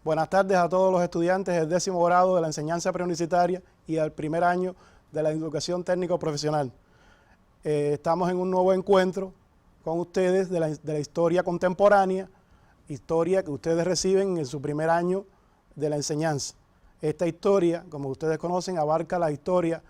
Buenas tardes a todos los estudiantes del 10º grado de la enseñanza preuniversitaria y al primer año de la educación técnico profesional. Estamos en un nuevo encuentro con ustedes de la historia contemporánea, historia que ustedes reciben en su primer año de la enseñanza. Esta historia, como ustedes conocen, abarca la historia,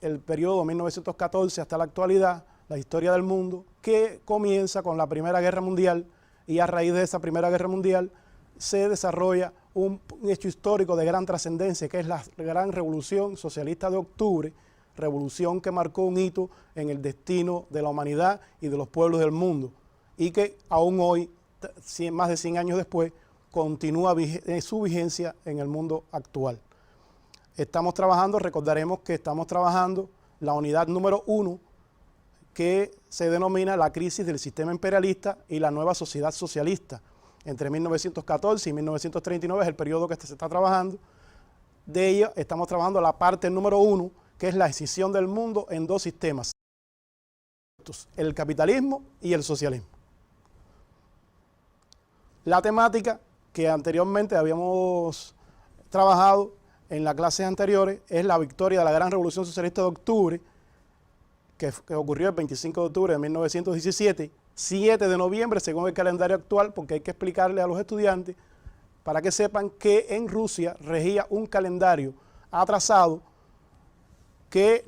el periodo 1914 hasta la actualidad, la historia del mundo, que comienza con la Primera Guerra Mundial, y a raíz de esa Primera Guerra Mundial se desarrolla un hecho histórico de gran trascendencia, que es la gran Revolución Socialista de Octubre, revolución que marcó un hito en el destino de la humanidad y de los pueblos del mundo, y que aún hoy, más de 100 años después, continúa su vigencia en el mundo actual. Estamos trabajando, recordaremos que estamos trabajando la unidad número 1, que se denomina la crisis del sistema imperialista y la nueva sociedad socialista. Entre 1914 y 1939 es el periodo que se está trabajando. De ella estamos trabajando la parte número 1, que es la escisión del mundo en dos sistemas, el capitalismo y el socialismo. La temática que anteriormente habíamos trabajado en las clases anteriores es la victoria de la gran Revolución Socialista de Octubre, que ocurrió el 25 de octubre de 1917, 7 de noviembre según el calendario actual, porque hay que explicarle a los estudiantes para que sepan que en Rusia regía un calendario atrasado que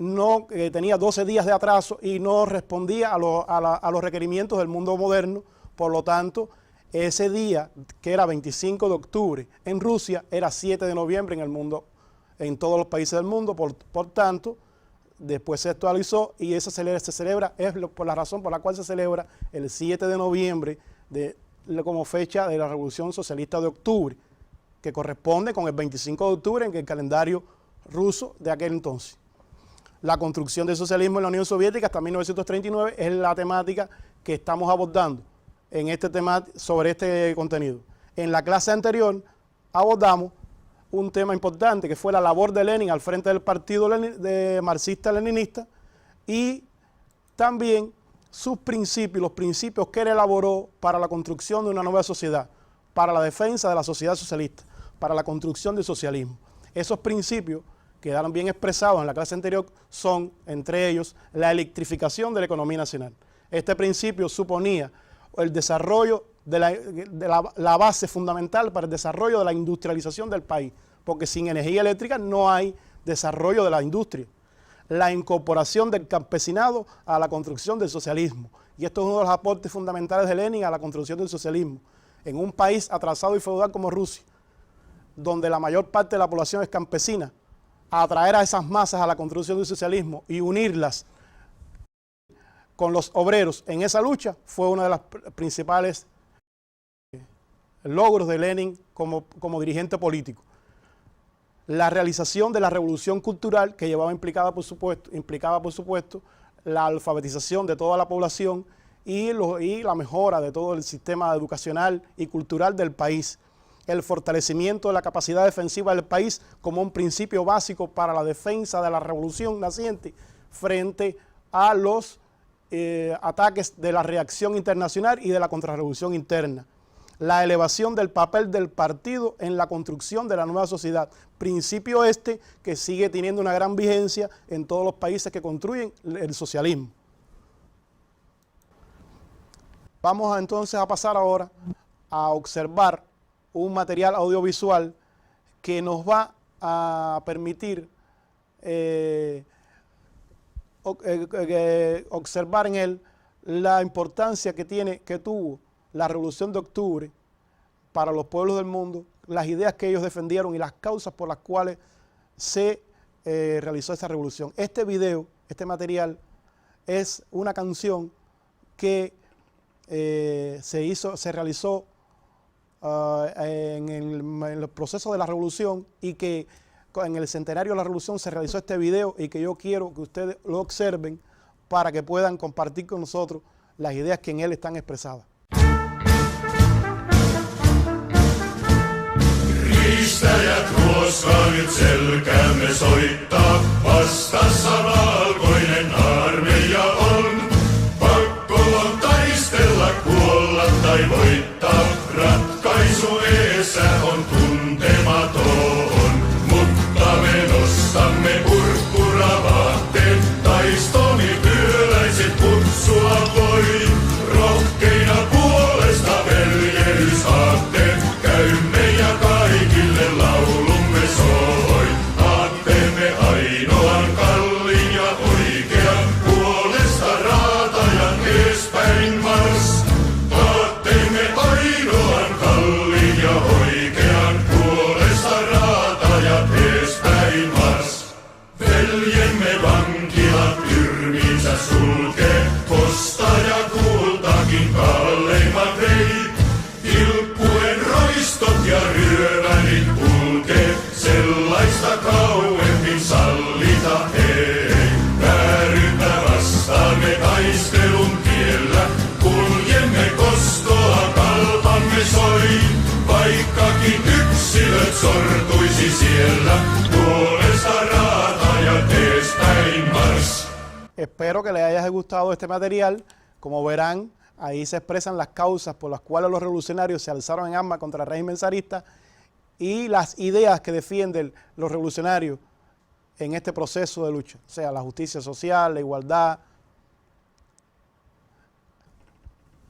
tenía 12 días de atraso y no respondía a los requerimientos del mundo moderno. Por lo tanto, ese día, que era 25 de octubre en Rusia, era 7 de noviembre en el mundo, en todos los países del mundo. Por tanto, después se actualizó y se celebra, es por la razón por la cual se celebra el 7 de noviembre como fecha de la Revolución Socialista de Octubre, que corresponde con el 25 de octubre en el calendario ruso de aquel entonces. La construcción del socialismo en la Unión Soviética hasta 1939 es la temática que estamos abordando en este tema, sobre este contenido. En la clase anterior abordamos un tema importante que fue la labor de Lenin al frente del partido marxista-leninista y también sus principios, los principios que él elaboró para la construcción de una nueva sociedad, para la defensa de la sociedad socialista, para la construcción del socialismo. Esos principios quedaron bien expresados en la clase anterior, son entre ellos la electrificación de la economía nacional. Este principio suponía el desarrollo de la base fundamental para el desarrollo de la industrialización del país, porque sin energía eléctrica no hay desarrollo de la industria. La incorporación del campesinado a la construcción del socialismo, y esto es uno de los aportes fundamentales de Lenin a la construcción del socialismo. En un país atrasado y feudal como Rusia, donde la mayor parte de la población es campesina, atraer a esas masas a la construcción del socialismo y unirlas con los obreros en esa lucha fue uno de los principales logros de Lenin como dirigente político. La realización de la revolución cultural que implicaba por supuesto la alfabetización de toda la población y la mejora de todo el sistema educacional y cultural del país. El fortalecimiento de la capacidad defensiva del país como un principio básico para la defensa de la revolución naciente frente a los ataques de la reacción internacional y de la contrarrevolución interna. La elevación del papel del partido en la construcción de la nueva sociedad, principio que sigue teniendo una gran vigencia en todos los países que construyen el socialismo. Vamos entonces a pasar ahora a observar un material audiovisual que nos va a permitir observar en él la importancia que tuvo la Revolución de Octubre para los pueblos del mundo, las ideas que ellos defendieron y las causas por las cuales se realizó esta revolución. Este video, este material, es una canción que se realizó en el proceso de la revolución y que en el centenario de la revolución se realizó este video y que yo quiero que ustedes lo observen para que puedan compartir con nosotros las ideas que en él están expresadas. Riistäjät ruoskaa nyt selkäämme soittaa, vastassa valkoinen armeija on. Pakko on taistella, kuolla tai voittaa, ratkaisu edessä on. missä sulkee, kosta ja kultakin kalleimmat vei. Tilppuen roistot ja ryövänit kulkee, sellaista kauemmin sallita ei. Vääryyttä vastaan me taistelun tiellä, kuljemme kostoa kalpamme soi. Vaikkakin yksilöt sortuisi siellä, puolesta raata ja teespäin mars. Espero que les haya gustado este material. Como verán, ahí se expresan las causas por las cuales los revolucionarios se alzaron en armas contra el régimen zarista y las ideas que defienden los revolucionarios en este proceso de lucha, o sea, la justicia social, la igualdad.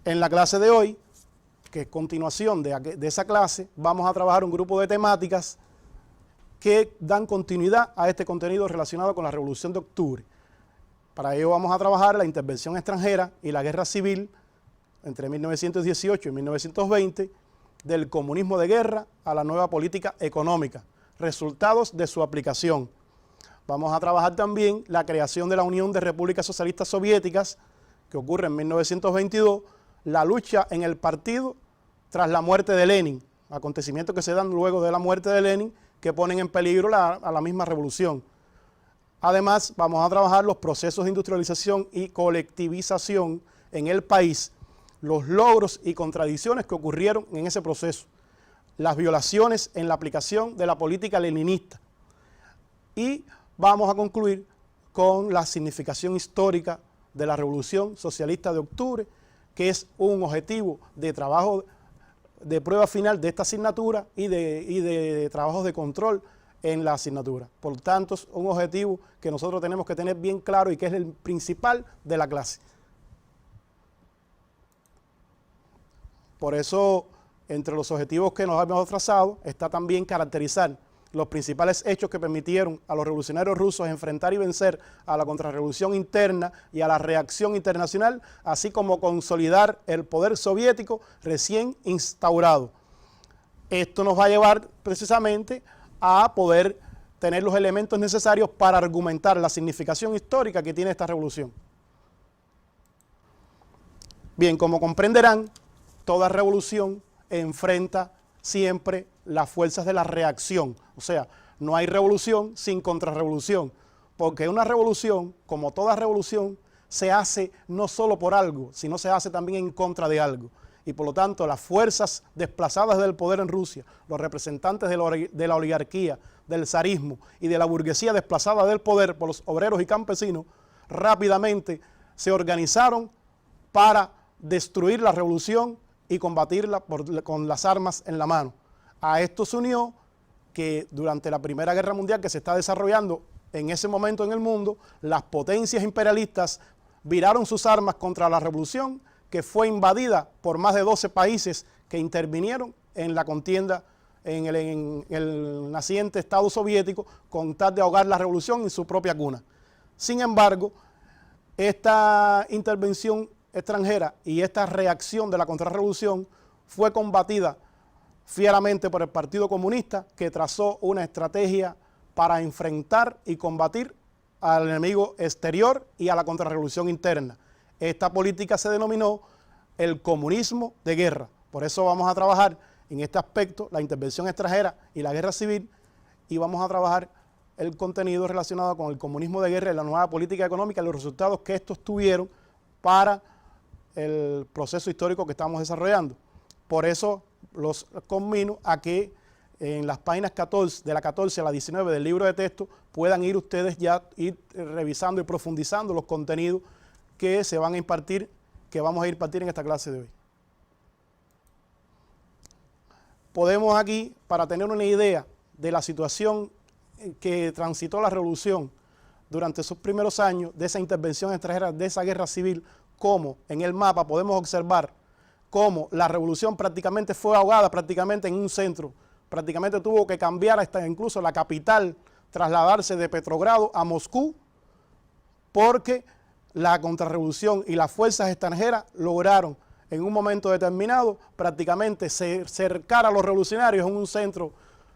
En la clase de hoy, que es continuación de esa clase, vamos a trabajar un grupo de temáticas que dan continuidad a este contenido relacionado con la Revolución de Octubre. Para ello vamos a trabajar la intervención extranjera y la guerra civil entre 1918 y 1920, del comunismo de guerra a la nueva política económica, resultados de su aplicación. Vamos a trabajar también la creación de la Unión de Repúblicas Socialistas Soviéticas, que ocurre en 1922, la lucha en el partido tras la muerte de Lenin, acontecimientos que se dan luego de la muerte de Lenin que ponen en peligro a la misma revolución. Además, vamos a trabajar los procesos de industrialización y colectivización en el país, los logros y contradicciones que ocurrieron en ese proceso, las violaciones en la aplicación de la política leninista. Y vamos a concluir con la significación histórica de la Revolución Socialista de Octubre, que es un objetivo de trabajo de prueba final de esta asignatura y de trabajos de control en la asignatura. Por tanto, es un objetivo que nosotros tenemos que tener bien claro y que es el principal de la clase. Por eso, entre los objetivos que nos hemos trazado, está también caracterizar los principales hechos que permitieron a los revolucionarios rusos enfrentar y vencer a la contrarrevolución interna y a la reacción internacional, así como consolidar el poder soviético recién instaurado. Esto nos va a llevar precisamente a poder tener los elementos necesarios para argumentar la significación histórica que tiene esta revolución. Bien, como comprenderán, toda revolución enfrenta siempre las fuerzas de la reacción, o sea, no hay revolución sin contrarrevolución, porque una revolución, como toda revolución, se hace no solo por algo, sino se hace también en contra de algo. Y por lo tanto, las fuerzas desplazadas del poder en Rusia, los representantes de la oligarquía, del zarismo y de la burguesía desplazada del poder por los obreros y campesinos, rápidamente se organizaron para destruir la revolución y combatirla con las armas en la mano. A esto se unió que durante la Primera Guerra Mundial que se está desarrollando en ese momento en el mundo, las potencias imperialistas viraron sus armas contra la revolución, que fue invadida por más de 12 países que intervinieron en la contienda en el naciente Estado soviético con tal de ahogar la revolución en su propia cuna. Sin embargo, esta intervención extranjera y esta reacción de la contrarrevolución fue combatida fieramente por el Partido Comunista, que trazó una estrategia para enfrentar y combatir al enemigo exterior y a la contrarrevolución interna. Esta política se denominó el comunismo de guerra. Por eso vamos a trabajar en este aspecto, la intervención extranjera y la guerra civil, y vamos a trabajar el contenido relacionado con el comunismo de guerra y la nueva política económica y los resultados que estos tuvieron para el proceso histórico que estamos desarrollando. Por eso los conmino a que en las páginas 14, de la 14 a la 19 del libro de texto puedan ir ustedes ya ir revisando y profundizando los contenidos que se van a impartir, que vamos a impartir en esta clase de hoy. Podemos aquí, para tener una idea de la situación que transitó la revolución durante esos primeros años, de esa intervención extranjera, de esa guerra civil, como en el mapa podemos observar cómo la revolución prácticamente fue ahogada prácticamente en un centro, prácticamente tuvo que cambiar hasta incluso la capital, trasladarse de Petrogrado a Moscú, porque la contrarrevolución y las fuerzas extranjeras lograron en un momento determinado prácticamente cercar a los revolucionarios en un centro,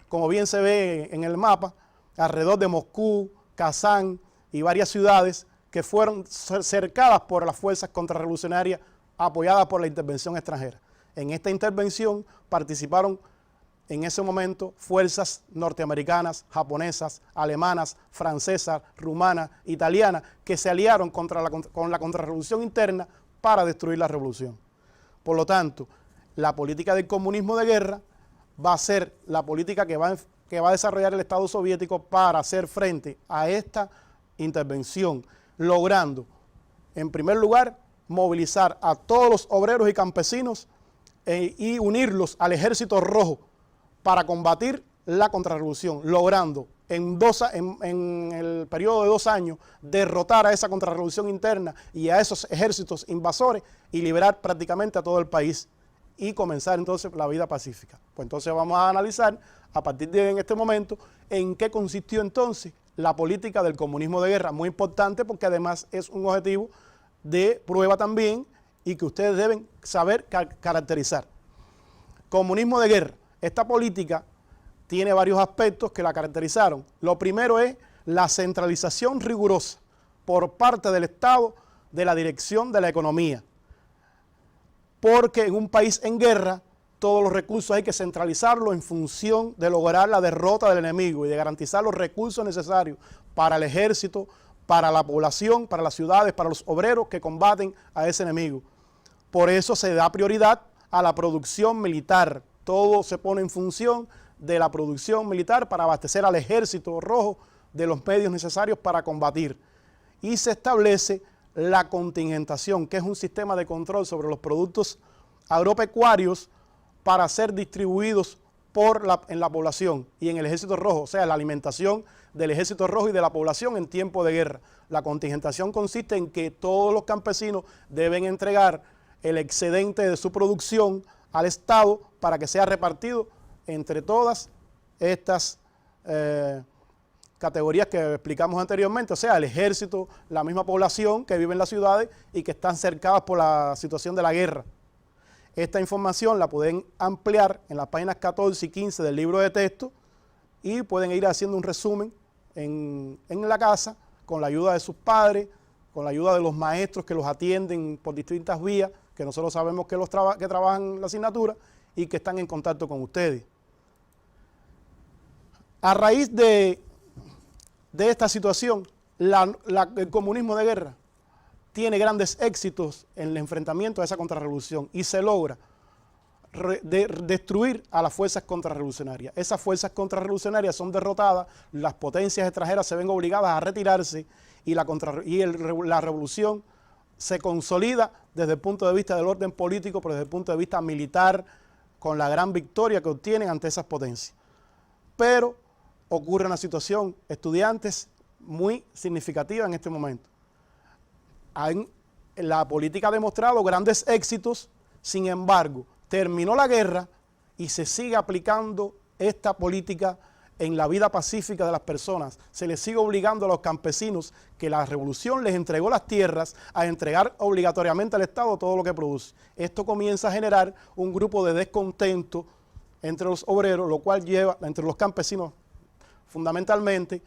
como bien se ve en el mapa, alrededor de Moscú, Kazán y varias ciudades que fueron cercadas por las fuerzas contrarrevolucionarias apoyadas por la intervención extranjera. En esta intervención participaron en ese momento fuerzas norteamericanas, japonesas, alemanas, francesas, rumanas, italianas, que se aliaron con la contrarrevolución interna para destruir la revolución. Por lo tanto, la política del comunismo de guerra va a ser la política que va a desarrollar el Estado soviético para hacer frente a esta intervención, logrando, en primer lugar, movilizar a todos los obreros y campesinos y unirlos al Ejército Rojo para combatir la contrarrevolución, logrando en el periodo de 2 años derrotar a esa contrarrevolución interna y a esos ejércitos invasores y liberar prácticamente a todo el país y comenzar entonces la vida pacífica. Pues entonces vamos a analizar a partir de en este momento en qué consistió entonces la política del comunismo de guerra, muy importante porque además es un objetivo de prueba también y que ustedes deben saber caracterizar. Comunismo de guerra. Esta política tiene varios aspectos que la caracterizaron. Lo primero es la centralización rigurosa por parte del Estado de la dirección de la economía. Porque en un país en guerra, todos los recursos hay que centralizarlos en función de lograr la derrota del enemigo y de garantizar los recursos necesarios para el ejército, para la población, para las ciudades, para los obreros que combaten a ese enemigo. Por eso se da prioridad a la producción militar. Todo se pone en función de la producción militar para abastecer al Ejército Rojo de los medios necesarios para combatir. Y se establece la contingentación, que es un sistema de control sobre los productos agropecuarios para ser distribuidos en la población y en el Ejército Rojo, o sea, la alimentación del Ejército Rojo y de la población en tiempo de guerra. La contingentación consiste en que todos los campesinos deben entregar el excedente de su producción al Estado para que sea repartido entre todas estas categorías que explicamos anteriormente, o sea, el ejército, la misma población que vive en las ciudades y que están cercadas por la situación de la guerra. Esta información la pueden ampliar en las páginas 14 y 15 del libro de texto y pueden ir haciendo un resumen en la casa con la ayuda de sus padres, con la ayuda de los maestros que los atienden por distintas vías, que nosotros sabemos que trabajan la asignatura y que están en contacto con ustedes. A raíz de esta situación, el comunismo de guerra tiene grandes éxitos en el enfrentamiento a esa contrarrevolución y se logra destruir a las fuerzas contrarrevolucionarias. Esas fuerzas contrarrevolucionarias son derrotadas, las potencias extranjeras se ven obligadas a retirarse y la revolución se consolida desde el punto de vista del orden político, pero desde el punto de vista militar, con la gran victoria que obtienen ante esas potencias. Pero ocurre una situación, estudiantes, muy significativa en este momento. La política ha demostrado grandes éxitos, sin embargo, terminó la guerra y se sigue aplicando esta política en la vida pacífica de las personas. Se les sigue obligando a los campesinos que la revolución les entregó las tierras a entregar obligatoriamente al Estado todo lo que produce. Esto comienza a generar un grupo de descontento entre los obreros, lo cual lleva, entre los campesinos fundamentalmente,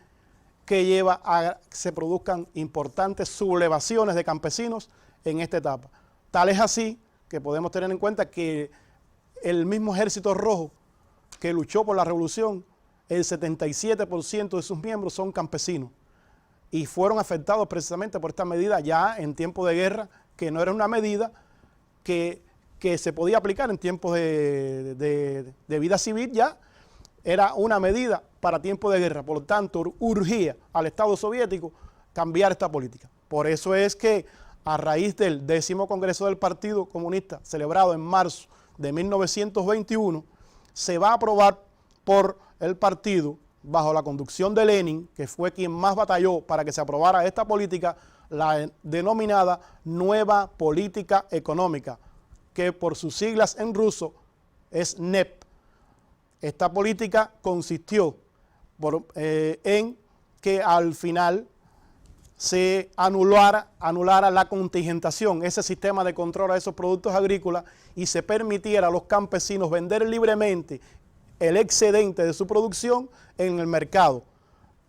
que lleva a que se produzcan importantes sublevaciones de campesinos en esta etapa. Tal es así que podemos tener en cuenta que el mismo Ejército Rojo que luchó por la revolución, el 77% de sus miembros son campesinos y fueron afectados precisamente por esta medida ya en tiempo de guerra, que no era una medida que se podía aplicar en tiempos de vida civil, ya era una medida para tiempo de guerra. Por lo tanto, urgía al Estado soviético cambiar esta política. Por eso es que a raíz del 10º Congreso del Partido Comunista, celebrado en marzo de 1921, se va a aprobar por el partido, bajo la conducción de Lenin, que fue quien más batalló para que se aprobara esta política, la denominada Nueva Política Económica, que por sus siglas en ruso es NEP. Esta política consistió en que al final se anulara la contingentación, ese sistema de control a esos productos agrícolas, y se permitiera a los campesinos vender libremente el excedente de su producción en el mercado,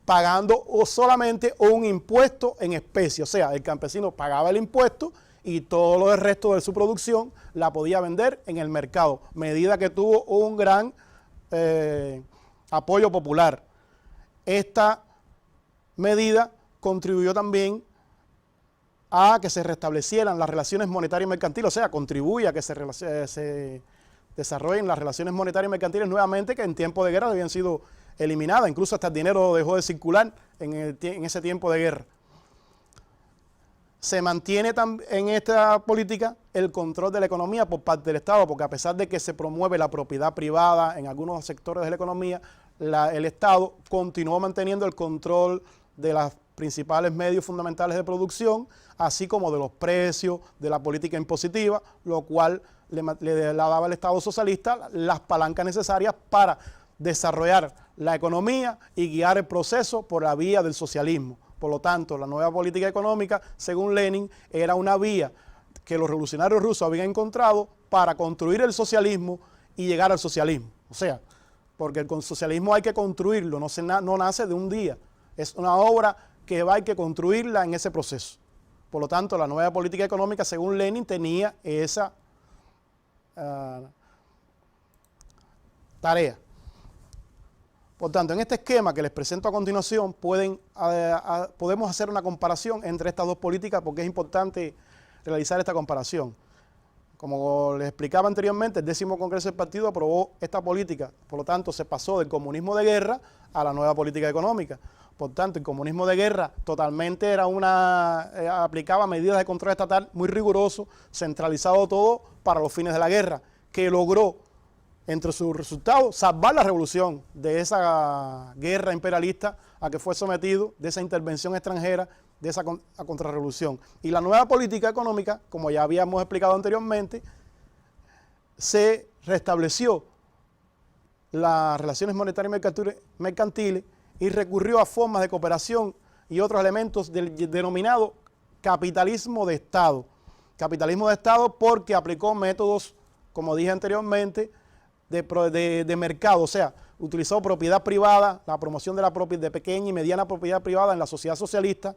pagando o solamente un impuesto en especie. O sea, el campesino pagaba el impuesto y todo lo del resto de su producción la podía vender en el mercado, medida que tuvo un gran apoyo popular. Esta medida contribuyó también a que se restablecieran las relaciones monetarias y mercantiles, o sea, contribuye a que se desarrollen las relaciones monetarias y mercantiles nuevamente, que en tiempo de guerra habían sido eliminadas, incluso hasta el dinero dejó de circular en ese tiempo de guerra. Se mantiene en esta política el control de la economía por parte del Estado, porque a pesar de que se promueve la propiedad privada en algunos sectores de la economía, el Estado continuó manteniendo el control de los principales medios fundamentales de producción, así como de los precios, de la política impositiva, lo cual le daba al Estado socialista las palancas necesarias para desarrollar la economía y guiar el proceso por la vía del socialismo. Por lo tanto, la nueva política económica, según Lenin, era una vía que los revolucionarios rusos habían encontrado para construir el socialismo y llegar al socialismo. O sea, porque el socialismo hay que construirlo, no nace de un día. Es una obra que hay que construirla en ese proceso. Por lo tanto, la nueva política económica, según Lenin, tenía esa tarea. Por tanto, en este esquema que les presento a continuación, podemos hacer una comparación entre estas dos políticas, porque es importante realizar esta comparación. Como les explicaba anteriormente, el 10º Congreso del Partido aprobó esta política, por lo tanto se pasó del comunismo de guerra a la nueva política económica. Por tanto, el comunismo de guerra totalmente aplicaba medidas de control estatal muy riguroso, centralizado todo para los fines de la guerra, que logró, entre sus resultados, salvar la revolución de esa guerra imperialista a que fue sometido, de esa intervención extranjera, de esa contrarrevolución. Y la nueva política económica, como ya habíamos explicado anteriormente, se restableció las relaciones monetarias y mercantiles y recurrió a formas de cooperación y otros elementos del denominado capitalismo de Estado. Capitalismo de Estado porque aplicó métodos, como dije anteriormente, de mercado, o sea, utilizó propiedad privada, la promoción de pequeña y mediana propiedad privada en la sociedad socialista,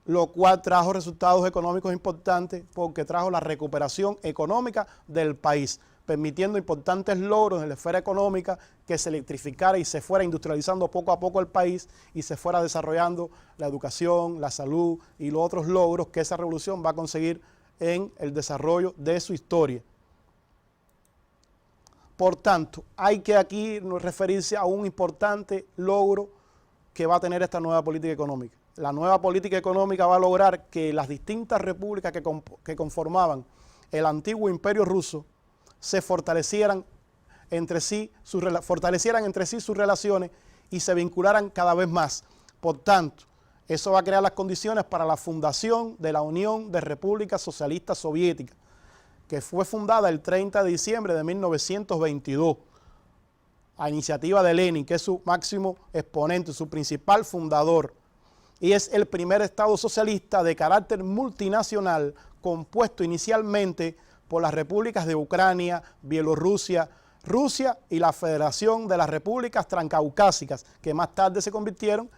lo cual trajo resultados económicos importantes porque trajo la recuperación económica del país, permitiendo importantes logros en la esfera económica, que se electrificara y se fuera industrializando poco a poco el país y se fuera desarrollando la educación, la salud y los otros logros que esa revolución va a conseguir en el desarrollo de su historia. Por tanto, hay que aquí referirse a un importante logro que va a tener esta nueva política económica. La nueva política económica va a lograr que las distintas repúblicas que conformaban el antiguo imperio ruso se fortalecieran entre sí sus relaciones y se vincularan cada vez más. Por tanto, eso va a crear las condiciones para la fundación de la Unión de Repúblicas Socialistas Soviéticas, que fue fundada el 30 de diciembre de 1922, a iniciativa de Lenin, que es su máximo exponente, su principal fundador, y es el primer Estado socialista de carácter multinacional compuesto inicialmente por las repúblicas de Ucrania, Bielorrusia, Rusia y la Federación de las Repúblicas Transcaucásicas, que más tarde se convirtieron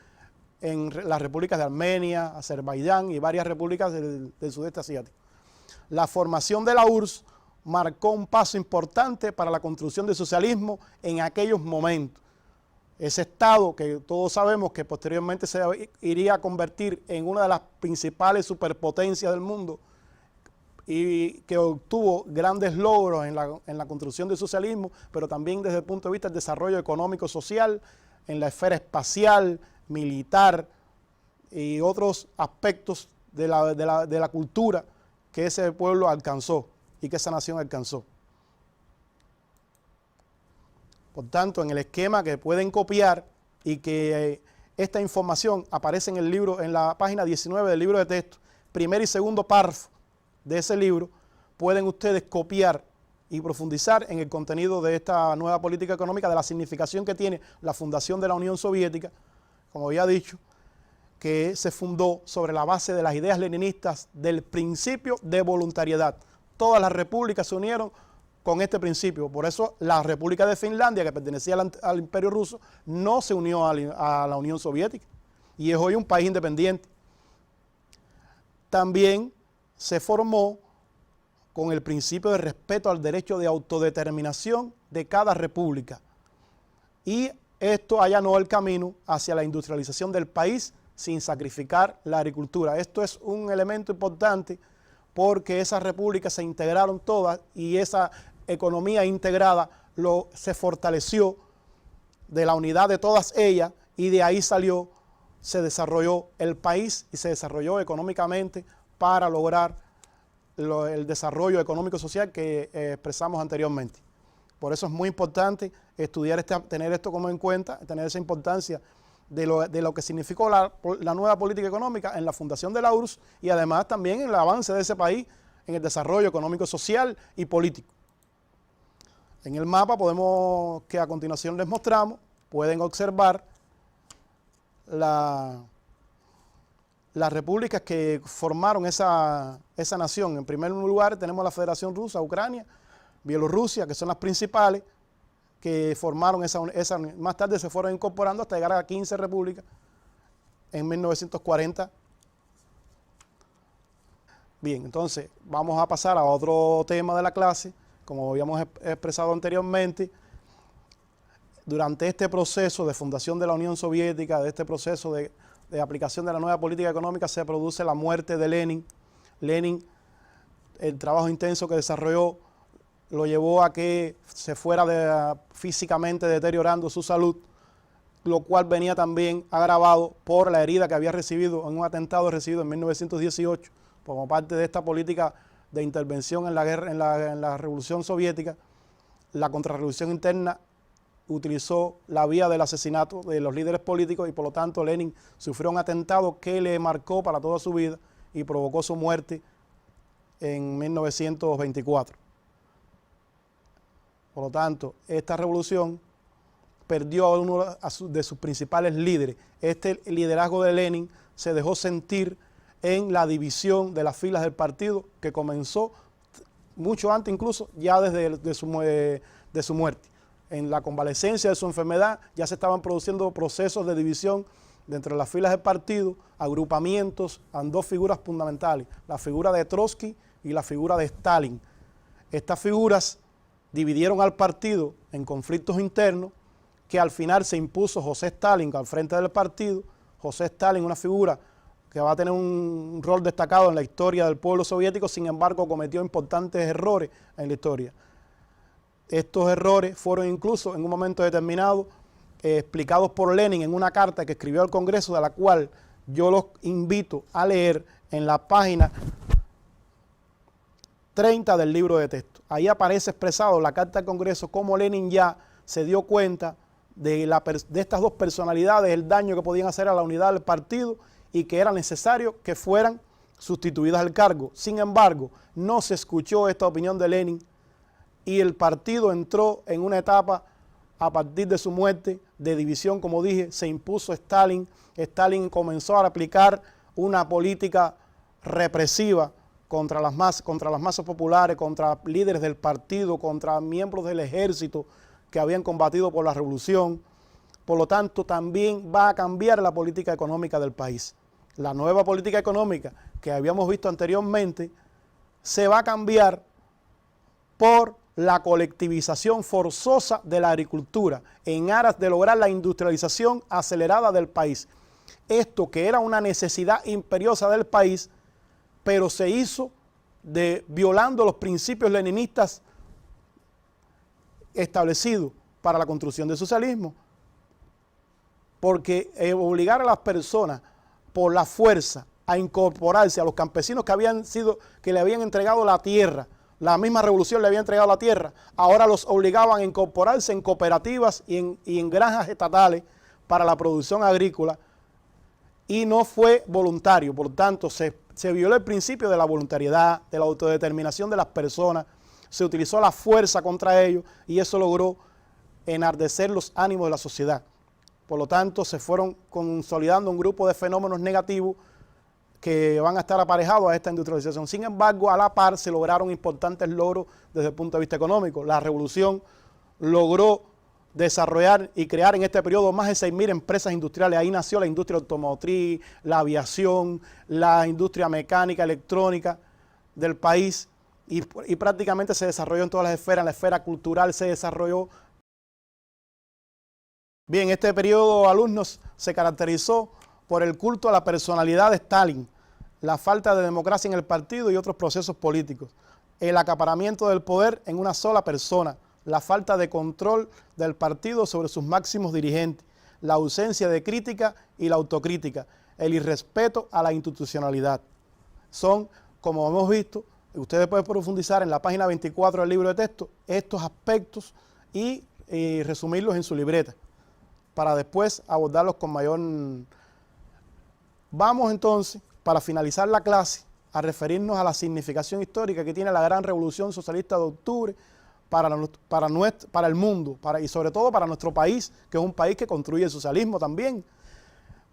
en las repúblicas de Armenia, Azerbaiyán y varias repúblicas del sudeste asiático. La formación de la URSS marcó un paso importante para la construcción del socialismo en aquellos momentos. Ese Estado que todos sabemos que posteriormente se iría a convertir en una de las principales superpotencias del mundo y que obtuvo grandes logros en la construcción del socialismo, pero también desde el punto de vista del desarrollo económico-social, en la esfera espacial, militar y otros aspectos de la cultura que ese pueblo alcanzó y que esa nación alcanzó. Por tanto, en el esquema que pueden copiar y que esta información aparece en el libro, en la página 19 del libro de texto, primer y segundo párrafo de ese libro, pueden ustedes copiar y profundizar en el contenido de esta nueva política económica, de la significación que tiene la fundación de la Unión Soviética, como había dicho, que se fundó sobre la base de las ideas leninistas del principio de voluntariedad. Todas las repúblicas se unieron con este principio. Por eso la República de Finlandia, que pertenecía al Imperio Ruso, no se unió a la Unión Soviética. y es hoy un país independiente. También se formó con el principio de respeto al derecho de autodeterminación de cada república. Y esto allanó el camino hacia la industrialización del país sin sacrificar la agricultura. Esto es un elemento importante porque esas repúblicas se integraron todas y esa economía integrada se fortaleció de la unidad de todas ellas y de ahí se desarrolló el país y se desarrolló económicamente para lograr el desarrollo económico-social que expresamos anteriormente. Por eso es muy importante estudiar, tener esto como en cuenta, tener esa importancia de lo que significó la nueva política económica en la fundación de la URSS y además también en el avance de ese país en el desarrollo económico, social y político. En el mapa que a continuación les mostramos, pueden observar las repúblicas que formaron esa nación. En primer lugar tenemos la Federación Rusa, Ucrania, Bielorrusia, que son las principales que formaron esa. Más tarde se fueron incorporando hasta llegar a 15 repúblicas en 1940. Bien, entonces vamos a pasar a otro tema de la clase. Como habíamos expresado anteriormente, durante este proceso de fundación de la Unión Soviética, de este proceso de aplicación de la nueva política económica, se produce la muerte de Lenin. Lenin, el trabajo intenso que desarrolló, lo llevó a que se fuera físicamente deteriorando su salud, lo cual venía también agravado por la herida que había recibido en un atentado recibido en 1918 como parte de esta política de intervención en la guerra, en la Revolución Soviética. La contrarrevolución interna utilizó la vía del asesinato de los líderes políticos y por lo tanto Lenin sufrió un atentado que le marcó para toda su vida y provocó su muerte en 1924. Por lo tanto, esta revolución perdió a uno de sus principales líderes. Este liderazgo de Lenin se dejó sentir en la división de las filas del partido que comenzó mucho antes, incluso ya desde de su muerte. En la convalecencia de su enfermedad ya se estaban produciendo procesos de división dentro de las filas del partido, agrupamientos en dos figuras fundamentales, la figura de Trotsky y la figura de Stalin. Estas figuras dividieron al partido en conflictos internos que al final se impuso José Stalin al frente del partido. José Stalin, una figura que va a tener un rol destacado en la historia del pueblo soviético, sin embargo cometió importantes errores en la historia. Estos errores fueron incluso en un momento determinado explicados por Lenin en una carta que escribió al Congreso, de la cual yo los invito a leer en la página 30 del libro de texto. Ahí aparece expresado la carta al Congreso cómo Lenin ya se dio cuenta de estas dos personalidades, el daño que podían hacer a la unidad del partido y que era necesario que fueran sustituidas al cargo. Sin embargo, no se escuchó esta opinión de Lenin y el partido entró en una etapa a partir de su muerte de división, como dije, se impuso Stalin. Stalin comenzó a aplicar una política represiva contra las masas populares, contra líderes del partido, contra miembros del ejército que habían combatido por la revolución. Por lo tanto, también va a cambiar la política económica del país. La nueva política económica que habíamos visto anteriormente se va a cambiar por la colectivización forzosa de la agricultura en aras de lograr la industrialización acelerada del país. Esto que era una necesidad imperiosa del país, pero se hizo violando los principios leninistas establecidos para la construcción del socialismo. Porque obligar a las personas por la fuerza a incorporarse a los campesinos que le habían entregado la tierra, la misma revolución le había entregado la tierra, ahora los obligaban a incorporarse en cooperativas y en granjas estatales para la producción agrícola y no fue voluntario. Por tanto, se violó el principio de la voluntariedad, de la autodeterminación de las personas, se utilizó la fuerza contra ellos y eso logró enardecer los ánimos de la sociedad. Por lo tanto, se fueron consolidando un grupo de fenómenos negativos que van a estar aparejados a esta industrialización. Sin embargo, a la par se lograron importantes logros desde el punto de vista económico. La revolución logró desarrollar y crear en este periodo más de 6.000 empresas industriales. Ahí nació la industria automotriz, la aviación, la industria mecánica, electrónica del país, y prácticamente se desarrolló en todas las esferas. En la esfera cultural se desarrolló. Bien, este periodo, alumnos, se caracterizó por el culto a la personalidad de Stalin, la falta de democracia en el partido y otros procesos políticos, el acaparamiento del poder en una sola persona, la falta de control del partido sobre sus máximos dirigentes, la ausencia de crítica y la autocrítica, el irrespeto a la institucionalidad. Son, como hemos visto, ustedes pueden profundizar en la página 24 del libro de texto estos aspectos y resumirlos en su libreta para después abordarlos con mayor. Vamos entonces, para finalizar la clase, a referirnos a la significación histórica que tiene la gran revolución socialista de octubre para el mundo, y sobre todo para nuestro país, que es un país que construye el socialismo también.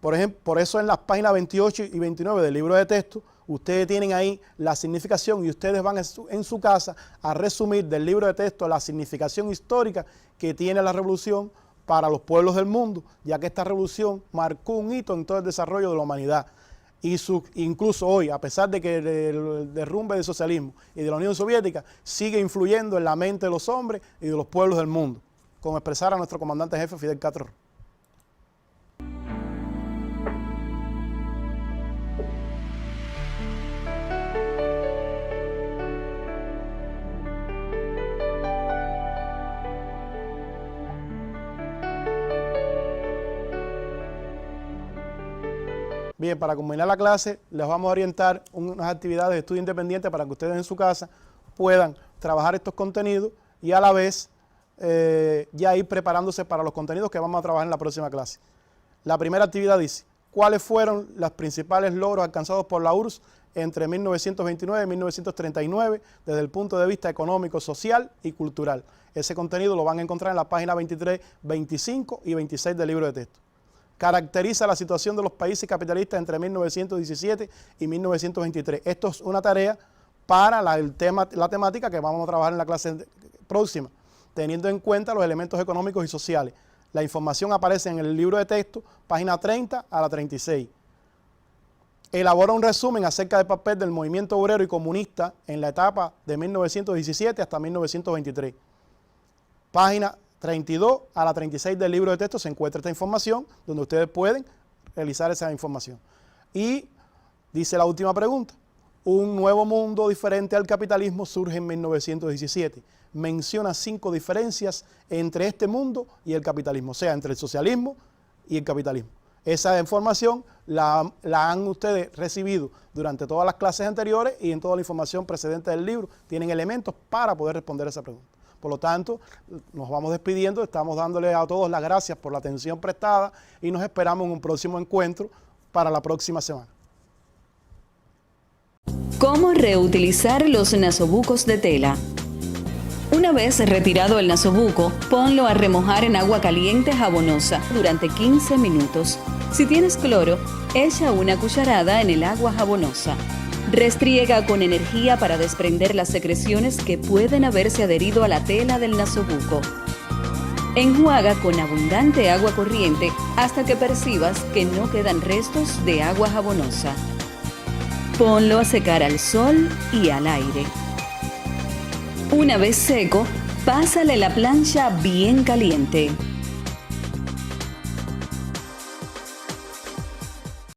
Por ejemplo, por eso en las páginas 28 y 29 del libro de texto, ustedes tienen ahí la significación y ustedes van en su casa a resumir del libro de texto la significación histórica que tiene la revolución para los pueblos del mundo, ya que esta revolución marcó un hito en todo el desarrollo de la humanidad. Y incluso hoy, a pesar de que el derrumbe del socialismo y de la Unión Soviética sigue influyendo en la mente de los hombres y de los pueblos del mundo, como expresara nuestro comandante jefe Fidel Castro. Bien, para culminar la clase, les vamos a orientar unas actividades de estudio independiente para que ustedes en su casa puedan trabajar estos contenidos y a la vez ya ir preparándose para los contenidos que vamos a trabajar en la próxima clase. La primera actividad dice, ¿cuáles fueron los principales logros alcanzados por la URSS entre 1929 y 1939 desde el punto de vista económico, social y cultural? Ese contenido lo van a encontrar en la página 23, 25 y 26 del libro de texto. Caracteriza la situación de los países capitalistas entre 1917 y 1923. Esto es una tarea para la temática que vamos a trabajar en la clase próxima, teniendo en cuenta los elementos económicos y sociales. La información aparece en el libro de texto, página 30 a la 36. Elabora un resumen acerca del papel del movimiento obrero y comunista en la etapa de 1917 hasta 1923. Página 32 a la 36 del libro de texto se encuentra esta información, donde ustedes pueden realizar esa información. Y dice la última pregunta, un nuevo mundo diferente al capitalismo surge en 1917. Menciona 5 diferencias entre este mundo y el capitalismo, o sea, entre el socialismo y el capitalismo. Esa información la han ustedes recibido durante todas las clases anteriores y en toda la información precedente del libro. Tienen elementos para poder responder esa pregunta. Por lo tanto, nos vamos despidiendo, estamos dándole a todos las gracias por la atención prestada y nos esperamos en un próximo encuentro para la próxima semana. ¿Cómo reutilizar los nasobucos de tela? Una vez retirado el nasobuco, ponlo a remojar en agua caliente jabonosa durante 15 minutos. Si tienes cloro, echa una cucharada en el agua jabonosa. Restriega con energía para desprender las secreciones que pueden haberse adherido a la tela del nasobuco. Enjuaga con abundante agua corriente hasta que percibas que no quedan restos de agua jabonosa. Ponlo a secar al sol y al aire. Una vez seco, pásale la plancha bien caliente.